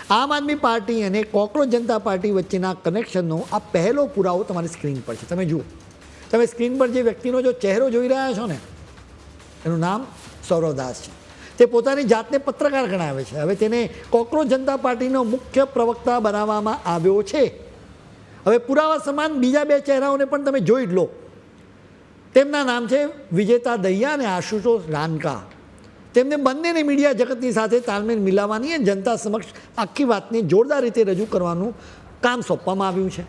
આમ આદમી પાર્ટી અને કોકરોચ જનતા પાર્ટી વચ્ચેના કનેક્શનનો આ પહેલો પુરાવો તમારી સ્ક્રીન પર છે. તમે જુઓ, તમે સ્ક્રીન પર જે વ્યક્તિનો જો ચહેરો જોઈ રહ્યા છો ને, એનું નામ સૌરવ દાસ છે. તે પોતાની જાતને પત્રકાર ગણાવે છે. હવે તેને કોકરોચ જનતા પાર્ટીનો મુખ્ય પ્રવક્તા બનાવવામાં આવ્યો છે. હવે પુરાવા સમાન બીજા બે ચહેરાઓને પણ તમે જોઈ જ લો. તેમના નામ છે વિજેતા દહિયા અને આશુતોષ રાનકા. તેમને બંનેને મીડિયા જગતની સાથે તાલમેલ મિલાવવાની અને જનતા સમક્ષ આખી વાતને જોરદાર રીતે રજૂ કરવાનું કામ સોંપવામાં આવ્યું છે.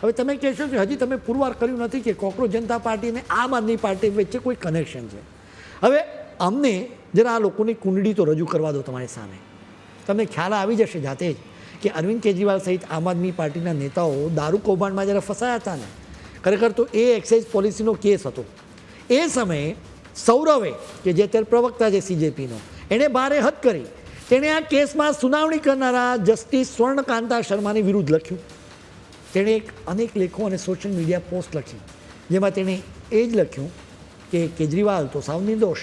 હવે તમે કહેશો કે હજી તમે પુરવાર કર્યું નથી કે કોકરોચ જનતા પાર્ટી અને આમ આદમી પાર્ટી વચ્ચે કોઈ કનેક્શન છે. હવે અમને જરા આ લોકોની કુંડળી તો રજૂ કરવા દો તમારી સામે. તમને ખ્યાલ આવી જશે જાતે જ કે અરવિંદ કેજરીવાલ સહિત આમ આદમી પાર્ટીના નેતાઓ દારૂ કૌભાંડમાં જ્યારે ફસાયા હતા ને, ખરેખર તો એ એક્સાઇઝ પોલિસીનો કેસ હતો. એ સમયે સૌરવે, કે જે અત્યારે પ્રવક્તા છે CJPનો, એણે ભારે હદ કરી. તેણે આ કેસમાં સુનાવણી કરનારા જસ્ટિસ સ્વર્ણકાંતા શર્માની વિરુદ્ધ લખ્યું. તેણે અનેક લેખો અને સોશિયલ મીડિયા પોસ્ટ લખી, જેમાં તેણે એ જ લખ્યું કે કેજરીવાલ તો સાવ નિર્દોષ.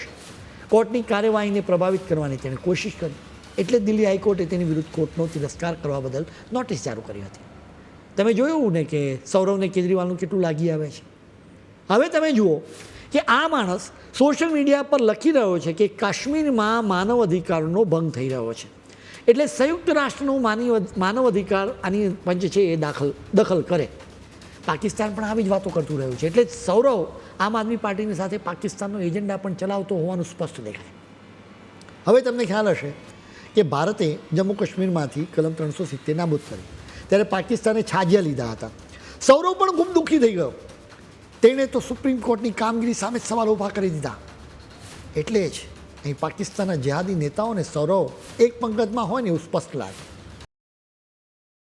કોર્ટની કાર્યવાહીને પ્રભાવિત કરવાની તેણે કોશિશ કરી. એટલે દિલ્હી હાઈકોર્ટે તેની વિરુદ્ધ કોર્ટનો તિરસ્કાર કરવા બદલ નોટિસ જારી કરી હતી. તમે જોયું ને કે સૌરવને કેજરીવાલનું કેટલું લાગી આવે છે. હવે તમે જુઓ કે આ માણસ સોશિયલ મીડિયા પર લખી રહ્યો છે કે કાશ્મીરમાં માનવ અધિકારનો ભંગ થઈ રહ્યો છે, એટલે સંયુક્ત રાષ્ટ્રનું માનવ અધિકાર આની પંચ છે એ દખલ કરે. પાકિસ્તાન પણ આવી જ વાતો કરતું રહ્યું છે. એટલે સૌરવ આમ આદમી પાર્ટીની સાથે પાકિસ્તાનનો એજન્ડા પણ ચલાવતો હોવાનું સ્પષ્ટ દેખાય. હવે તમને ખ્યાલ હશે કે ભારતે જમ્મુ કાશ્મીરમાંથી કલમ 370 નાબૂદ કરી, ત્યારે પાકિસ્તાને છાજિયા લીધા હતા. સૌરવ પણ ખૂબ દુઃખી થઈ ગયો. તેણે તો સુપ્રીમ કોર્ટની કામગીરી સામે સવાલ ઊભા કરી દીધા. એટલે જ અહીં પાકિસ્તાનના જેહાદી નેતાઓને સૌરવ એક પંગતમાં હોય ને એવું સ્પષ્ટ લાગે.